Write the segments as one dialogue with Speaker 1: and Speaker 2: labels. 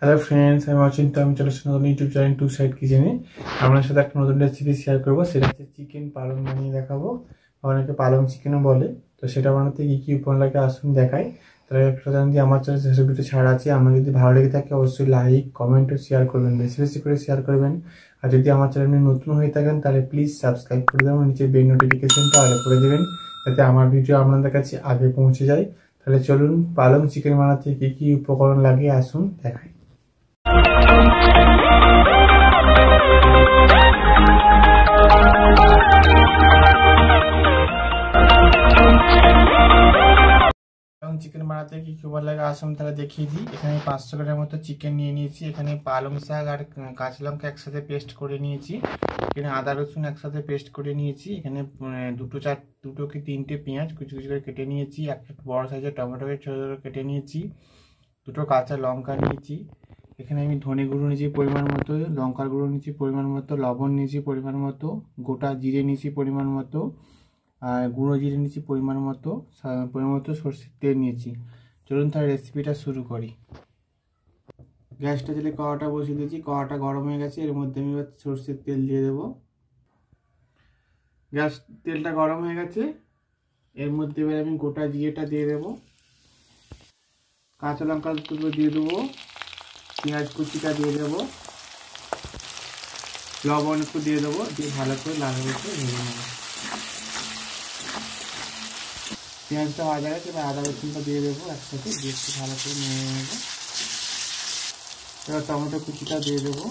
Speaker 1: Hello friends, আমি অচিন্ত। আমি চলে এসেছি নতুন ইউটিউব চ্যানেল টু সাইড কিচেনে। আপনার সাথে একটা নতুন রেসিপি শেয়ার করবো। সেটা হচ্ছে চিকেন পালং বানিয়ে দেখাবো। অনেকে পালং চিকেনও বলে। তো সেটা বানাতে কী কী উপকরণ লাগে আসুন দেখাই। তাহলে একটা জানেন যে আমার চ্যানেল রেসিপিতে ছাড় আছে। আমার যদি ভালো লেগে থাকে অবশ্যই লাইক কমেন্ট ও শেয়ার করবেন, বেশি বেশি করে শেয়ার করবেন। আর যদি আমার চ্যানেলে নতুন হয়ে থাকেন তাহলে প্লিজ সাবস্ক্রাইব করে দেবেন, নিচে বেল নোটিফিকেশনটা অল করে দেবেন যাতে আমার ভিডিও আপনাদের কাছে আগে পৌঁছে যায়। তাহলে চলুন পালং চিকেন বানাতে কী কী উপকরণ লাগে আসুন দেখাই। চিকেন বানাতে কি কি লাগে আসুন তাহলে দেখিয়ে দিই। এখানে 500 গ্রামের মতো চিকেন নিয়ে নিয়েছি। এখানে পালং শাক আর কাঁচা লঙ্কা একসাথে পেস্ট করে নিয়েছি। এখানে আদা রসুন একসাথে পেস্ট করে নিয়েছি। এখানে দুটো কি তিনটে পেঁয়াজ কুচি কুচি করে কেটে নিয়েছি। একটা বড় সাইজের টমেটোকে ছোটো ছোটো কেটে নিয়েছি। দুটো কাঁচা লঙ্কা নিয়েছি। এখানে আমি ধনে গুঁড়ো নিয়েছি পরিমাণ মতো, লঙ্কার গুঁড়ো নিয়েছি পরিমাণ মতো, লবণ নিয়েছি পরিমাণ মতো, গোটা জিরে নিয়েছি পরিমাণ মতো, আর গুঁড়ো জিরে নিয়েছি পরিমাণ মতো, সরষের তেল নিয়েছি। চলুন তাহলে রেসিপিটা শুরু করি। গ্যাসটা জেলে কড়াটা বসিয়ে দিয়েছি। কড়াটা গরম হয়ে গেছে। এর মধ্যে আমি এবার সরষের তেল দিয়ে দেবো। তেলটা গরম হয়ে গেছে। এর মধ্যে এবার আমি গোটা জিরেটা দিয়ে দেবো, কাঁচা লঙ্কা দুটো দিয়ে দেবো, পেঁয়াজ কুচিটা দিয়ে দেবো, লবণ একটু দিয়ে দেবো, দিয়ে ভালো করে লাল করে ভেজে নেবো। পেঁয়াজটা ভাজা গেছে, এবার আদা রসুনটা দিয়ে দেবো একসাথে, দিয়ে একটু ভালো করে নেড়ে নেবো। এবার টমেটো কুচিটা দিয়ে দেবো,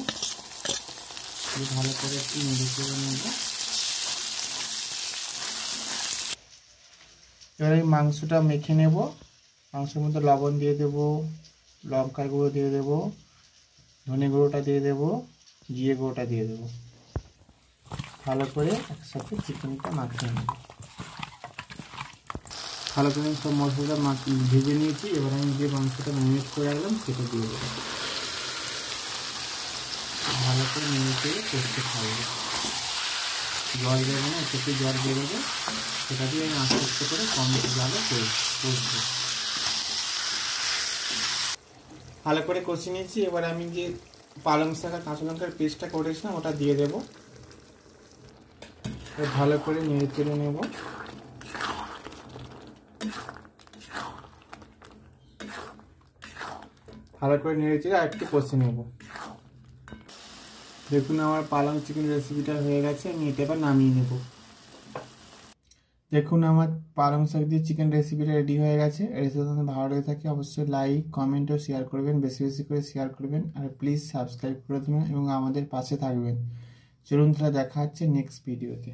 Speaker 1: ভালো করে একটু নেড়ে চেড়ে নেবো। এবার এই মাংসটা মেখে নেব। মাংসের মধ্যে লবণ দিয়ে দেবো, লঙ্কার গুঁড়ো দিয়ে দেবো, ধনে গুঁড়োটা দিয়ে দেবো, জিরে গুঁড়োটা দিয়ে দেবো। ভালো করে একসাথে চিকেনটা মাখিয়ে নেব। ভালো করে সব মশলাটা ভেজে নিয়েছি। এবার আমি যে মাংসটা ম্যারিনেট করে রাখলাম সেটা দিয়ে দেবো। ভালো করে নেড়ে চেড়ে কষতে থাকবে। জল দেবে না, একটু জল বেরোবে, সেটা দিয়ে আমি আস্তে আস্তে করে কম জলে কষবো। ভালো করে কষিয়ে নিয়েছি। এবার আমি যে পালং শাক আর কাঁচা লঙ্কার পেস্টটা করেছিলাম ওটা দিয়ে দেবো। ভালো করে নেড়ে চেড়ে নেব। ভালো করে নেড়ে চেড়ে আর একটু কষে নেব। দেখুন আমার পালং চিকেন রেসিপিটা হয়ে গেছে। আমি এটা এবার নামিয়ে নেব। দেখুন আমার পালং শাক দিয়ে চিকেন রেসিপিটা রেডি হয়ে গেছে। রেসিপি যদি ভালো লেগে থাকে অবশ্যই লাইক কমেন্ট ও শেয়ার করবেন, বেশি বেশি করে শেয়ার করবেন। আর প্লিজ সাবস্ক্রাইব করে দেবেন এবং আমাদের পাশে থাকবেন। চলুন তাহলে দেখা হচ্ছে নেক্সট ভিডিওতে।